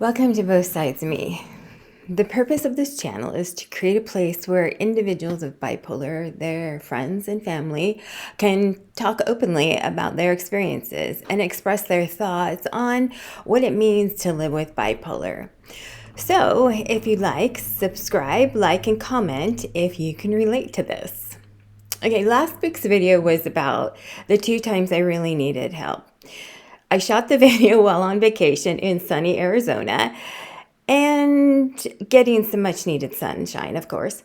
Welcome to Both Sides of Me. The purpose of this channel is to create a place where individuals with bipolar, their friends and family, can talk openly about their experiences and express their thoughts on what it means to live with bipolar. So, if you like, subscribe, like, and comment if you can relate to this. Okay, last week's video was about the 2 times I really needed help. I shot the video while on vacation in sunny Arizona and getting some much needed sunshine, of course.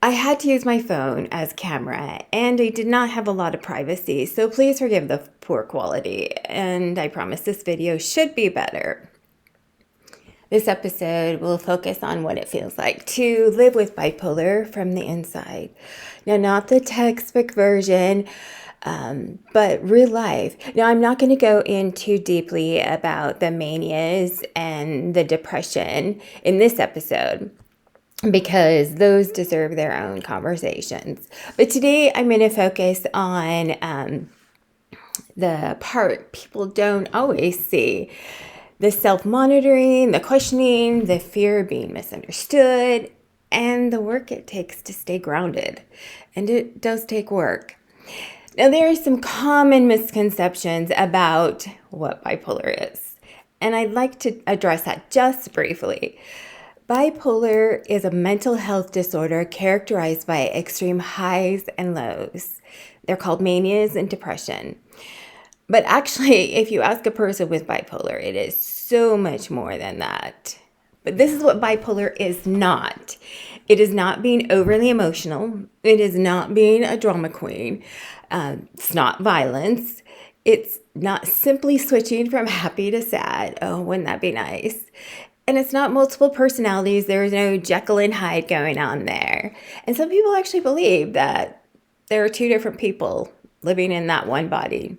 I had to use my phone as camera and I did not have a lot of privacy, so please forgive the poor quality, and I promise this video should be better. This episode will focus on what it feels like to live with bipolar from the inside. Now, not the textbook version, but real life. Now, I'm not going to go in too deeply about the manias and the depression in this episode, because those deserve their own conversations. But today I'm going to focus on the part people don't always see. The self-monitoring, the questioning, the fear of being misunderstood, and the work it takes to stay grounded. And it does take work. Now, there are some common misconceptions about what bipolar is, and I'd like to address that just briefly. Bipolar is a mental health disorder characterized by extreme highs and lows. They're called manias and depression. But actually, if you ask a person with bipolar, it is so much more than that. But this is what bipolar is not. It is not being overly emotional. It is not being a drama queen. It's not violence. It's not simply switching from happy to sad. Oh, wouldn't that be nice? And it's not multiple personalities. There is no Jekyll and Hyde going on there. And some people actually believe that there are 2 different people living in that one body.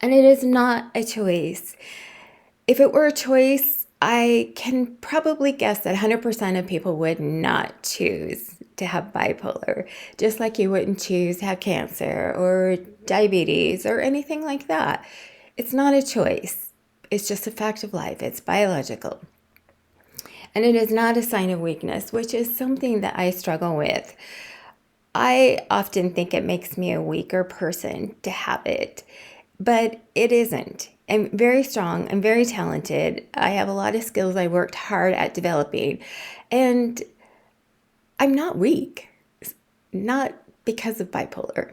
And it is not a choice. If it were a choice, I can probably guess that 100% of people would not choose to have bipolar, just like you wouldn't choose to have cancer or diabetes or anything like that. It's not a choice. It's just a fact of life. It's biological. And it is not a sign of weakness, which is something that I struggle with. I often think it makes me a weaker person to have it, but it isn't. I'm very strong. I'm very talented. I have a lot of skills I worked hard at developing, and I'm not weak, not because of bipolar.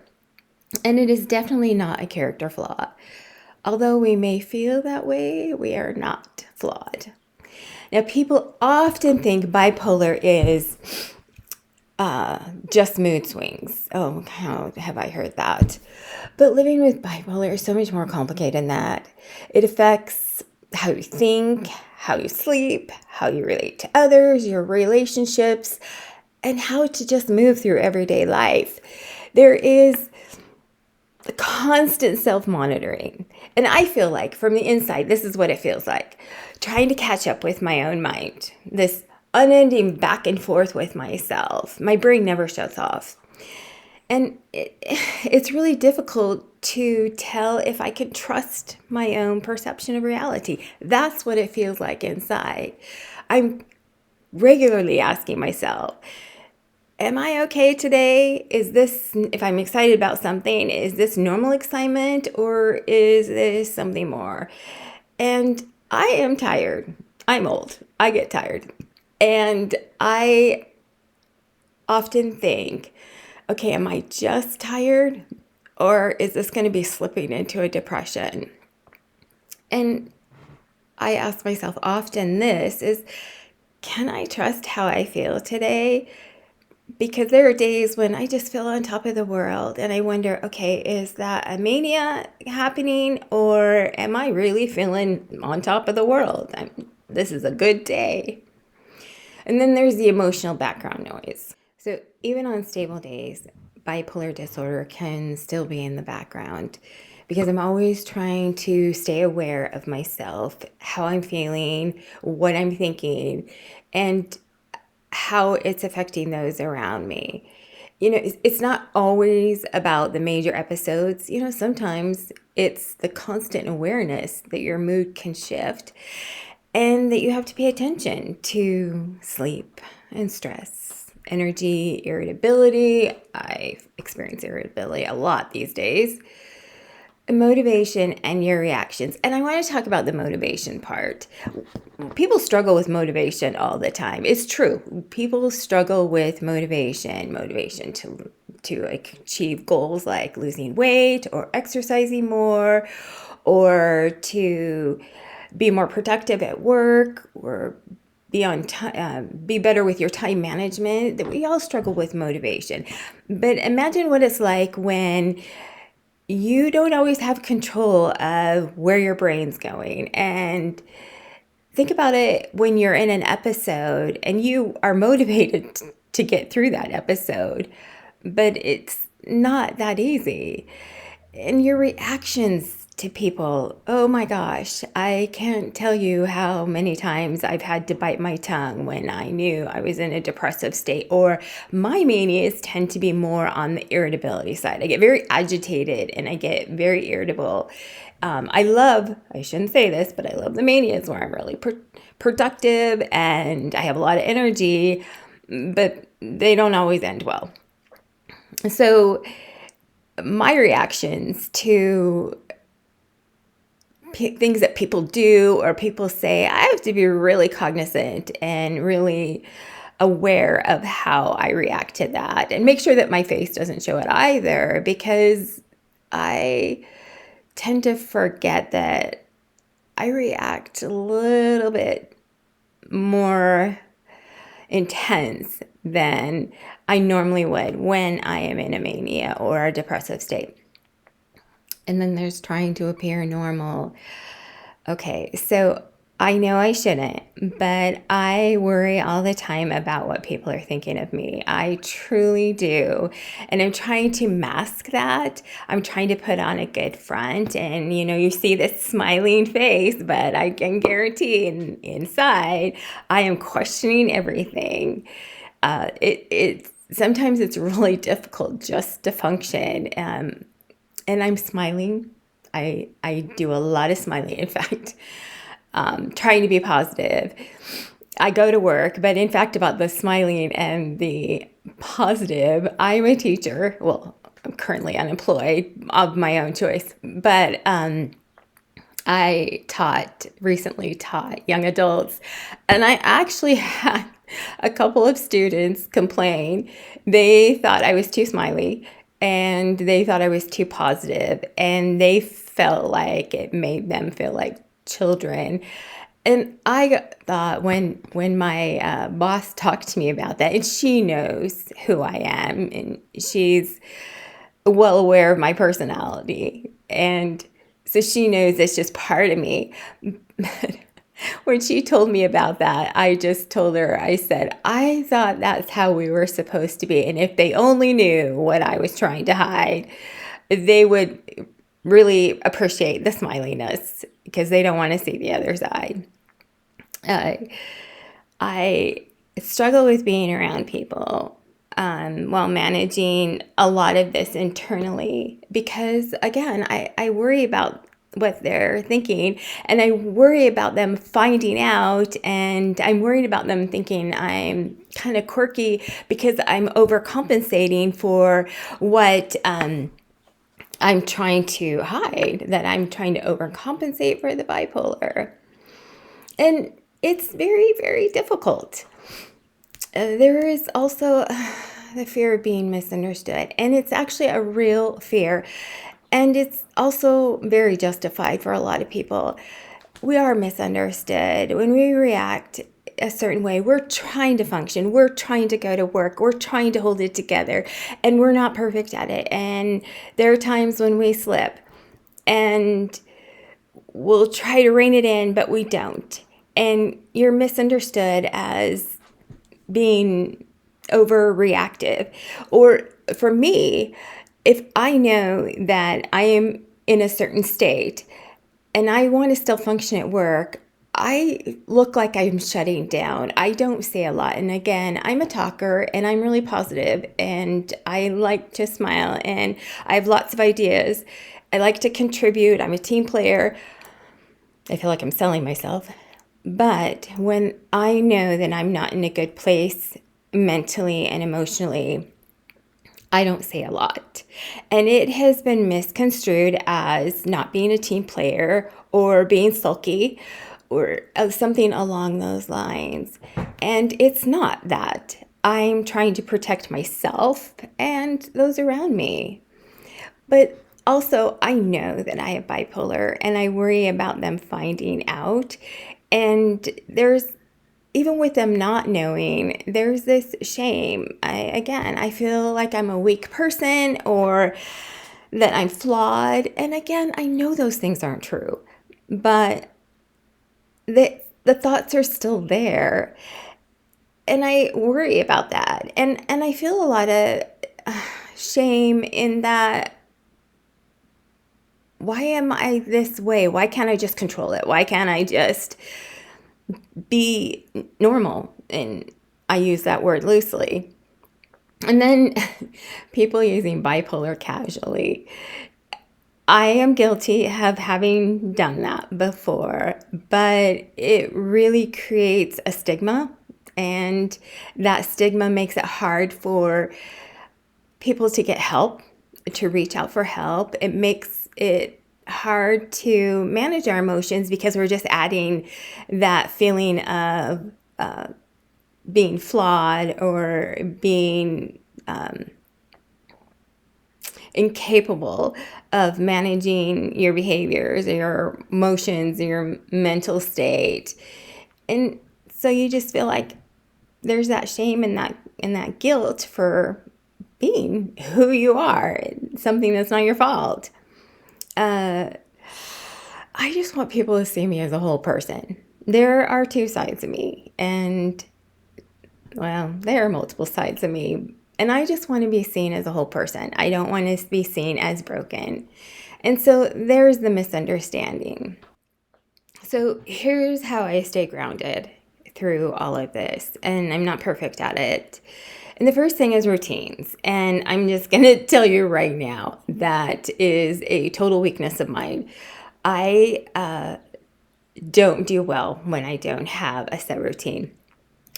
And it is definitely not a character flaw. Although we may feel that way, we are not flawed. Now, people often think bipolar is just mood swings. Oh, how have I heard that? But living with bipolar is so much more complicated than that. It affects how you think, how you sleep, how you relate to others, your relationships, and how to just move through everyday life. There is constant self-monitoring. And I feel like from the inside, this is what it feels like. Trying to catch up with my own mind. This unending back and forth with myself. My brain never shuts off. And it's really difficult to tell if I can trust my own perception of reality. That's what it feels like inside. I'm regularly asking myself, am I okay today? Is this, if I'm excited about something, is this normal excitement or is this something more? And I am tired. I'm old. I get tired. And I often think, okay, am I just tired or is this going to be slipping into a depression? And I ask myself often this is, can I trust how I feel today? Because there are days when I just feel on top of the world and I wonder, okay, is that a mania happening or am I really feeling on top of the world? This is a good day. And then there's the emotional background noise. So even on stable days, bipolar disorder can still be in the background because I'm always trying to stay aware of myself, how I'm feeling, what I'm thinking, and how it's affecting those around me. You know, it's not always about the major episodes. You know, sometimes it's the constant awareness that your mood can shift. and that you have to pay attention to sleep and stress, energy, irritability. I experience irritability a lot these days. Motivation and your reactions. And I want to talk about the motivation part. People struggle with motivation all the time. It's true. People struggle with motivation to achieve goals like losing weight or exercising more, or to be more productive at work, or be on time, be better with your time management. That we all struggle with motivation. But imagine what it's like when you don't always have control of where your brain's going. And think about it when you're in an episode and you are motivated to get through that episode, but it's not that easy. And your reactions to people, oh my gosh, I can't tell you how many times I've had to bite my tongue when I knew I was in a depressive state. Or my manias tend to be more on the irritability side. I get very agitated and I get very irritable. I shouldn't say this, but I love the manias where I'm really productive and I have a lot of energy, but they don't always end well. So my reactions to things that people do or people say, I have to be really cognizant and really aware of how I react to that, and make sure that my face doesn't show it either, because I tend to forget that I react a little bit more intense than I normally would when I am in a mania or a depressive state. And then there's trying to appear normal. Okay, so I know I shouldn't, but I worry all the time about what people are thinking of me. I truly do. And I'm trying to mask that. I'm trying to put on a good front. And, you see this smiling face, but I can guarantee inside, I am questioning everything. Sometimes it's really difficult just to function. And I'm smiling. I do a lot of smiling, in fact, trying to be positive. I go to work, but in fact, about the smiling and the positive, I'm a teacher. Well, I'm currently unemployed of my own choice, but I recently taught young adults, and I actually had a couple of students complain. They thought I was too smiley and they thought I was too positive, and they felt like it made them feel like children. And I thought when my boss talked to me about that, and she knows who I am, and she's well aware of my personality, and so she knows it's just part of me. When she told me about that, I just told her, I said, I thought that's how we were supposed to be. And if they only knew what I was trying to hide, they would really appreciate the smiliness, because they don't want to see the other side. I struggle with being around people while managing a lot of this internally, because, again, I worry about what they're thinking, and I worry about them finding out, and I'm worried about them thinking I'm kind of quirky because I'm overcompensating for what I'm trying to hide, that I'm trying to overcompensate for the bipolar. And it's very, very difficult. There is also the fear of being misunderstood, and it's actually a real fear. And it's also very justified for a lot of people. We are misunderstood. When we react a certain way, we're trying to function. We're trying to go to work. We're trying to hold it together. And we're not perfect at it. And there are times when we slip. And we'll try to rein it in, but we don't. And you're misunderstood as being overreactive. Or for me, if I know that I am in a certain state and I want to still function at work, I look like I'm shutting down. I don't say a lot. And again, I'm a talker and I'm really positive and I like to smile and I have lots of ideas. I like to contribute. I'm a team player. I feel like I'm selling myself. But when I know that I'm not in a good place mentally and emotionally, I don't say a lot. And it has been misconstrued as not being a team player or being sulky or something along those lines. And it's not that. I'm trying to protect myself and those around me. But also, I know that I have bipolar and I worry about them finding out. And there's even with them not knowing, there's this shame. I feel like I'm a weak person or that I'm flawed. And again, I know those things aren't true, but the thoughts are still there. And I worry about that. And I feel a lot of shame in that. Why am I this way? Why can't I just control it? Why can't I just be normal? And I use that word loosely. And then people using bipolar casually. I am guilty of having done that before, but it really creates a stigma. And that stigma makes it hard for people to get help, to reach out for help. It makes it hard to manage our emotions because we're just adding that feeling of being flawed or being incapable of managing your behaviors or your emotions or your mental state. And so you just feel like there's that shame and that guilt for being who you are, something that's not your fault. I just want people to see me as a whole person. There are two sides of me, and well, there are multiple sides of me. And I just want to be seen as a whole person. I don't want to be seen as broken. And so there's the misunderstanding. So here's how I stay grounded through all of this. And I'm not perfect at it. And the first thing is routines. And I'm just going to tell you right now that is a total weakness of mine. I don't do well when I don't have a set routine.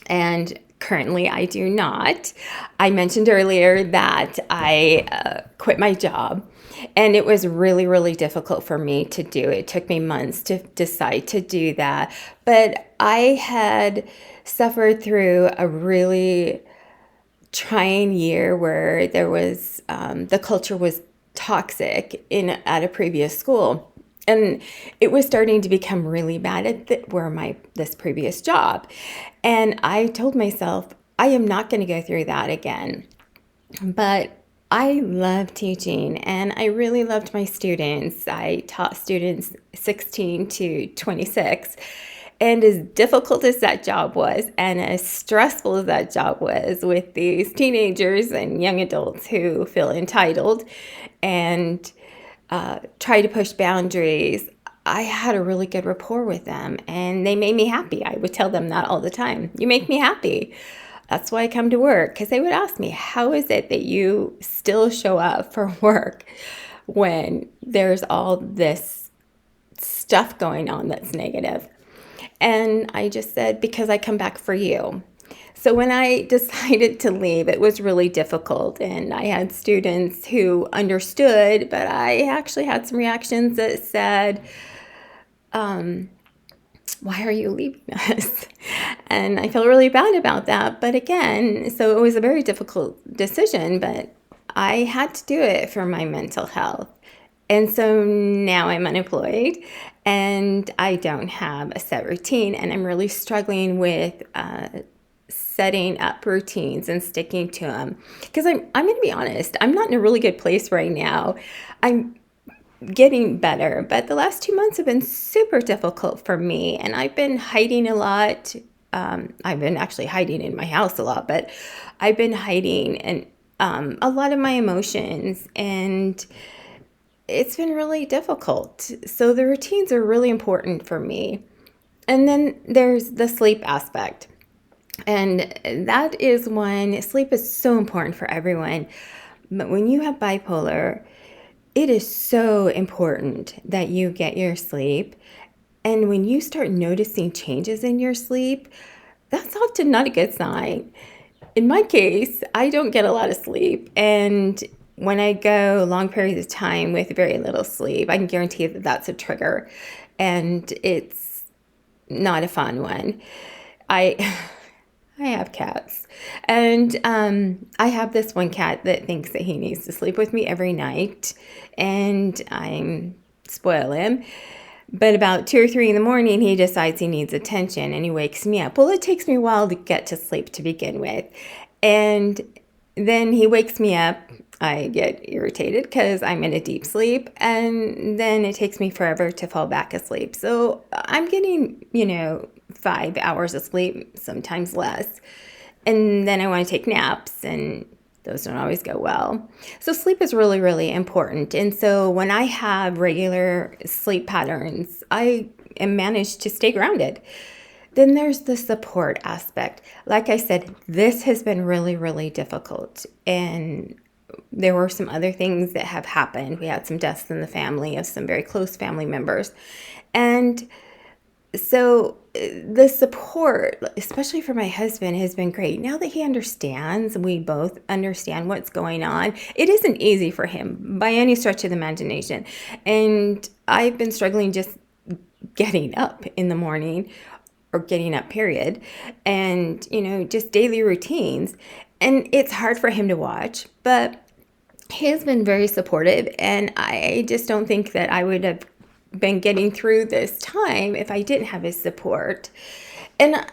And currently I do not. I mentioned earlier that I quit my job, and it was really, really difficult for me to do. It took me months to decide to do that. But I had suffered through a really trying year where there was the culture was toxic at a previous school, and it was starting to become really bad at where this previous job. And I told myself I am not going to go through that again. But I love teaching and I really loved my students. I taught students 16 to 26. And as difficult as that job was, and as stressful as that job was with these teenagers and young adults who feel entitled and try to push boundaries, I had a really good rapport with them and they made me happy. I would tell them that all the time. You make me happy. That's why I come to work, because they would ask me, how is it that you still show up for work when there's all this stuff going on that's negative? And I just said, because I come back for you. So when I decided to leave, it was really difficult. And I had students who understood, but I actually had some reactions that said, why are you leaving us? And I felt really bad about that. But again, so it was a very difficult decision, but I had to do it for my mental health. And so now I'm unemployed and I don't have a set routine, and I'm really struggling with setting up routines and sticking to them. Because I'm going to be honest, I'm not in a really good place right now. I'm getting better, but the last 2 months have been super difficult for me, and I've been hiding a lot. I've been actually hiding in my house a lot, but I've been hiding and a lot of my emotions, and it's been really difficult. So the routines are really important for me. And then there's the sleep aspect. And that is when sleep is so important for everyone. But when you have bipolar, it is so important that you get your sleep. And when you start noticing changes in your sleep, that's often not a good sign. In my case, I don't get a lot of sleep. And when I go long periods of time with very little sleep, I can guarantee that that's a trigger. And it's not a fun one. I I have cats, and I have this one cat that thinks that he needs to sleep with me every night, and I spoil him. But about 2 or 3 in the morning, he decides he needs attention and he wakes me up. Well, it takes me a while to get to sleep to begin with. And then he wakes me up. I get irritated because I'm in a deep sleep. And then it takes me forever to fall back asleep. So I'm getting, 5 hours of sleep, sometimes less. And then I want to take naps, and those don't always go well. So sleep is really, really important. And so when I have regular sleep patterns, I am managed to stay grounded. Then there's the support aspect. Like I said, this has been really, really difficult. And there were some other things that have happened. We had some deaths in the family of some very close family members. And so the support, especially for my husband, has been great. Now that he understands, we both understand what's going on. It isn't easy for him by any stretch of the imagination. And I've been struggling just getting up in the morning, or getting up, period, and, just daily routines. And it's hard for him to watch, but he has been very supportive. And I just don't think that I would have been getting through this time if I didn't have his support. And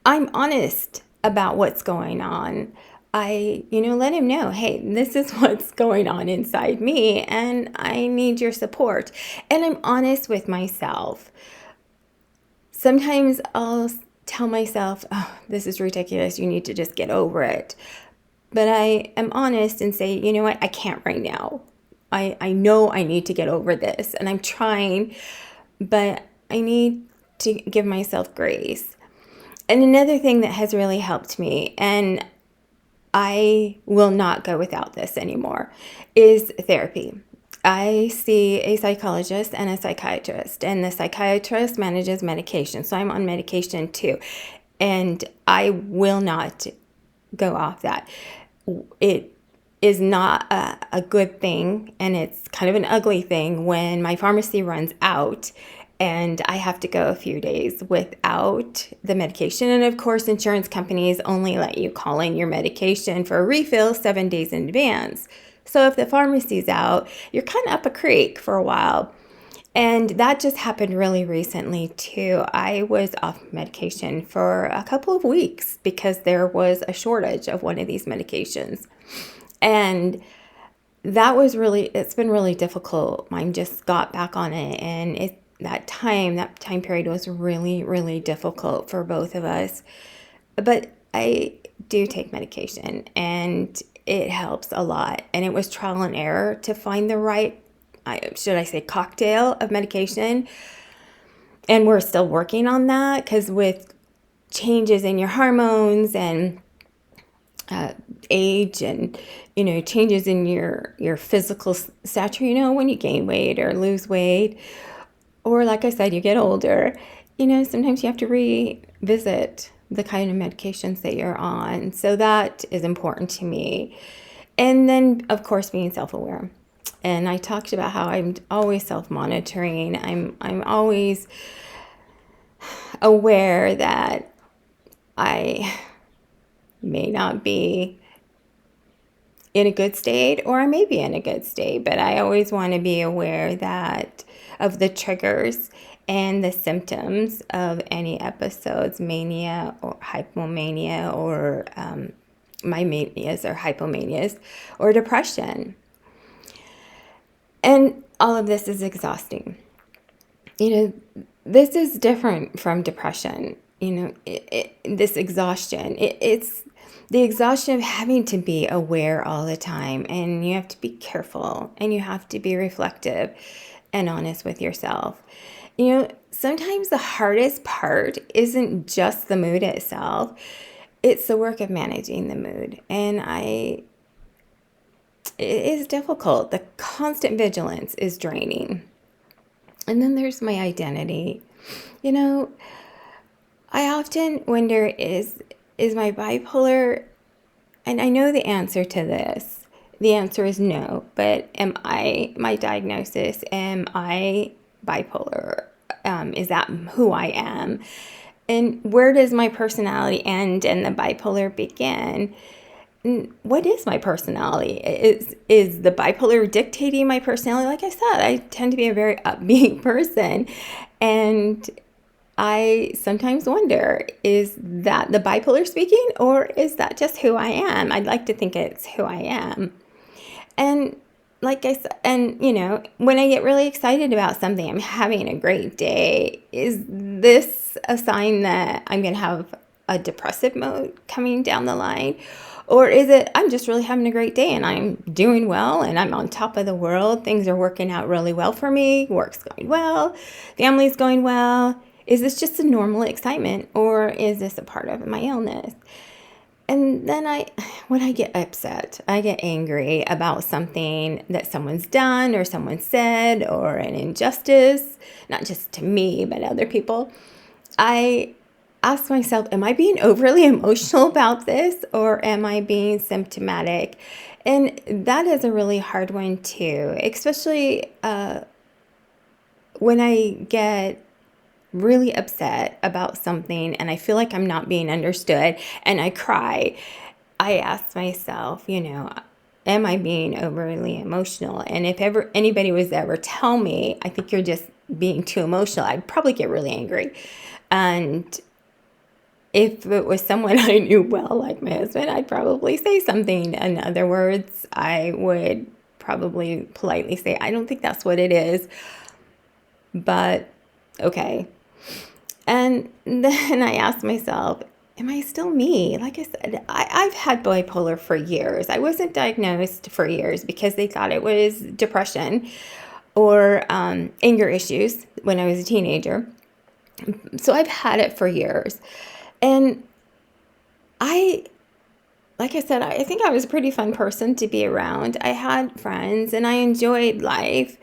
I'm honest about what's going on. I, let him know, hey, this is what's going on inside me and I need your support. And I'm honest with myself. Sometimes I'll tell myself, oh, this is ridiculous. You need to just get over it. But I am honest and say, you know what? I can't right now. I know I need to get over this, and I'm trying, but I need to give myself grace. And another thing that has really helped me, and I will not go without this anymore, is therapy. I see a psychologist and a psychiatrist, and the psychiatrist manages medication. So I'm on medication too, and I will not go off that. It is not a good thing, and it's kind of an ugly thing when my pharmacy runs out and I have to go a few days without the medication. And of course, insurance companies only let you call in your medication for a refill 7 days in advance. So if the pharmacy's out, you're kind of up a creek for a while. And that just happened really recently too. I was off medication for a couple of weeks because there was a shortage of one of these medications. And it's been really difficult. Mine just got back on it, and that time period was really, really difficult for both of us. But I do take medication, and it helps a lot. And it was trial and error to find the right, should I say, cocktail of medication. And we're still working on that, because with changes in your hormones and age, and changes in your physical stature, when you gain weight or lose weight, or like I said, you get older, sometimes you have to revisit the kind of medications that you're on. So that is important to me. And then, of course, being self-aware. And I talked about how I'm always self-monitoring. I'm always aware that I may not be in a good state, or I may be in a good state, but I always want to be aware of the triggers and the symptoms of any episodes, mania or hypomania, or my manias or hypomanias, or depression. And all of this is exhausting. This is different from depression. This exhaustion, it's the exhaustion of having to be aware all the time, and you have to be careful, and you have to be reflective and honest with yourself. Sometimes the hardest part isn't just the mood itself, it's the work of managing the mood. And it is difficult. The constant vigilance is draining. And then there's my identity. You know, I often wonder, is my bipolar, and I know the answer to this. The answer is no, but am I my diagnosis? Am I bipolar? Is that who I am? And where does my personality end and the bipolar begin? What is my personality? Is the bipolar dictating my personality? Like I said, I tend to be a very upbeat person, and I sometimes wonder, is that the bipolar speaking, or is that just who I am? I'd like to think it's who I am. And like I said, and when I get really excited about something, I'm having a great day. Is this a sign that I'm going to have a depressive mode coming down the line? Or is it, I'm just really having a great day and I'm doing well and I'm on top of the world? Things are working out really well for me. Work's going well. Family's going well. Is this just a normal excitement, or is this a part of my illness? And then when I get upset, I get angry about something that someone's done or someone said, or an injustice, not just to me, but other people. I ask myself, am I being overly emotional about this, or am I being symptomatic? And that is a really hard one too, especially when I get really upset about something and I feel like I'm not being understood and I cry. I ask myself, am I being overly emotional? And if ever anybody was to ever tell me, I think you're just being too emotional, I'd probably get really angry. And if it was someone I knew well, like my husband, I'd probably say something. In other words, I would probably politely say, I don't think that's what it is, but okay. And then I asked myself, am I still me? Like I said, I've had bipolar for years. I wasn't diagnosed for years because they thought it was depression or anger issues when I was a teenager. So I've had it for years. And like I said, I think I was a pretty fun person to be around. I had friends and I enjoyed life.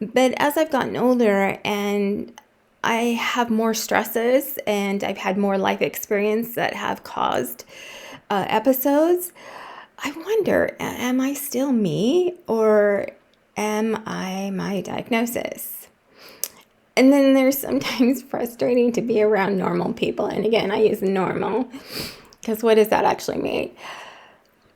But as I've gotten older and I have more stresses and I've had more life experience that have caused episodes, I wonder, am I still me, or am I my diagnosis? And then there's sometimes frustrating to be around normal people. And again, I use normal because what does that actually mean?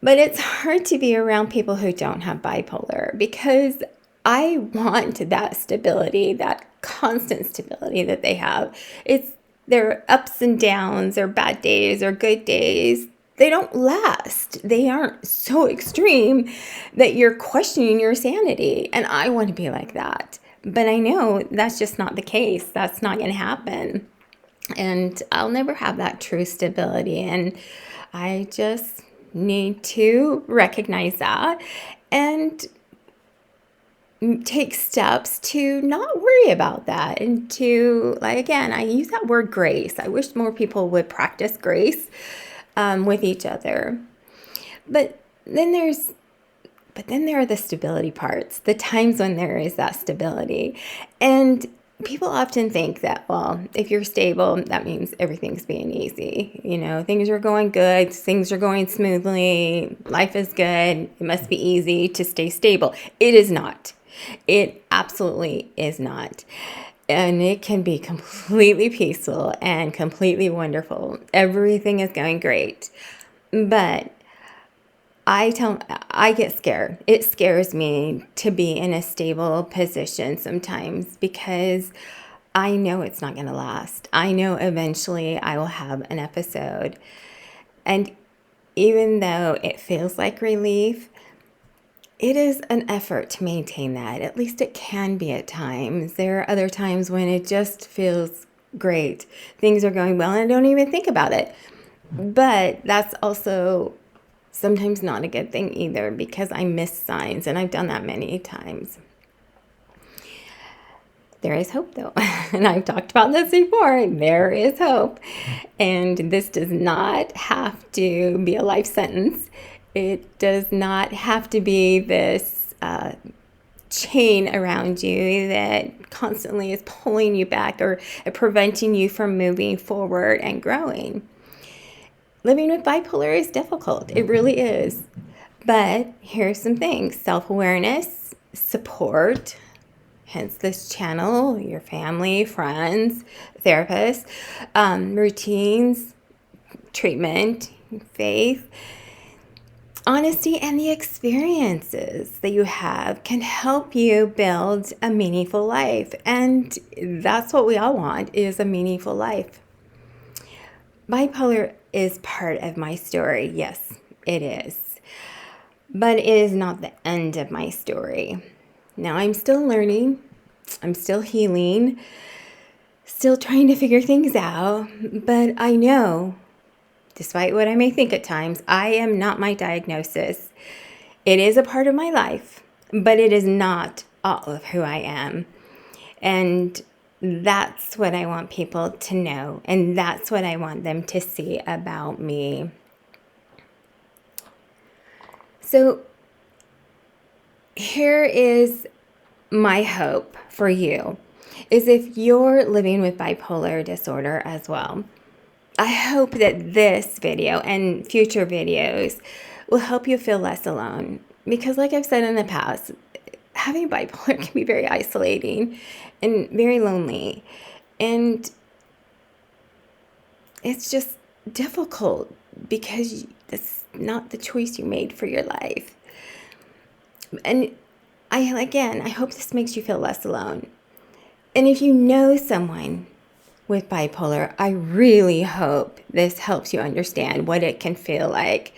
But it's hard to be around people who don't have bipolar because I want that stability, that constant stability that they have. It's their ups and downs, their bad days or good days. They don't last. They aren't so extreme that you're questioning your sanity. And I want to be like that. But I know that's just not the case. That's not going to happen. And I'll never have that true stability. And I just need to recognize that and take steps to not worry about that, and to, like, again, I use that word grace. I wish more people would practice grace with each other. But then there are the stability parts, the times when there is that stability. And people often think that, well, if you're stable, that means everything's being easy. Things are going good, things are going smoothly, life is good, it must be easy to stay stable. It is not. It absolutely is not. And it can be completely peaceful and completely wonderful. Everything is going great. But I get scared. It scares me to be in a stable position sometimes because I know it's not going to last. I know eventually I will have an episode. And even though it feels like relief, it is an effort to maintain that. At least it can be at times. There are other times when it just feels great. Things are going well and I don't even think about it. But that's also sometimes not a good thing either because I miss signs, and I've done that many times. There is hope though. And I've talked about this before. There is hope. And this does not have to be a life sentence. It does not have to be this chain around you that constantly is pulling you back or preventing you from moving forward and growing. Living with bipolar is difficult. It really is. But here's some things: self-awareness, support, hence this channel, your family, friends, therapists, routines, treatment, faith, honesty, and the experiences that you have can help you build a meaningful life. And that's what we all want, is a meaningful life. Bipolar is part of my story. Yes, it is. But it is not the end of my story. Now I'm still learning. I'm still healing. Still trying to figure things out. But I know, despite what I may think at times, I am not my diagnosis. It is a part of my life, but it is not all of who I am. And that's what I want people to know. And that's what I want them to see about me. So here is my hope for you, is if you're living with bipolar disorder as well, I hope that this video and future videos will help you feel less alone. Because like I've said in the past, having bipolar can be very isolating and very lonely. And it's just difficult because that's not the choice you made for your life. And I hope this makes you feel less alone. And if you know someone with bipolar, I really hope this helps you understand what it can feel like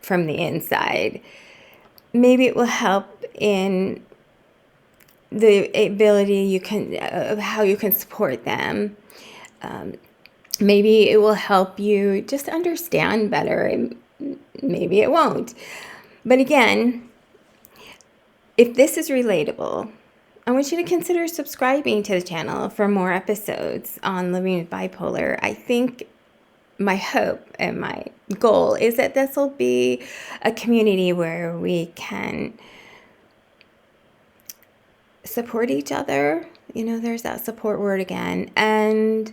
from the inside. Maybe it will help in the ability of how you can support them. Maybe it will help you just understand better, and maybe it won't. But again, if this is relatable, I want you to consider subscribing to the channel for more episodes on living with bipolar. I think my hope and my goal is that this will be a community where we can support each other. You know, there's that support word again. And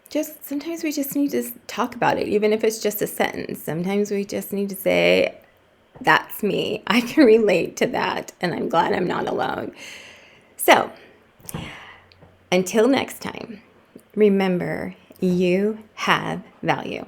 just sometimes we just need to talk about it, even if it's just a sentence. Sometimes we just need to say, that's me. I can relate to that, and I'm glad I'm not alone. So, until next time, remember, you have value.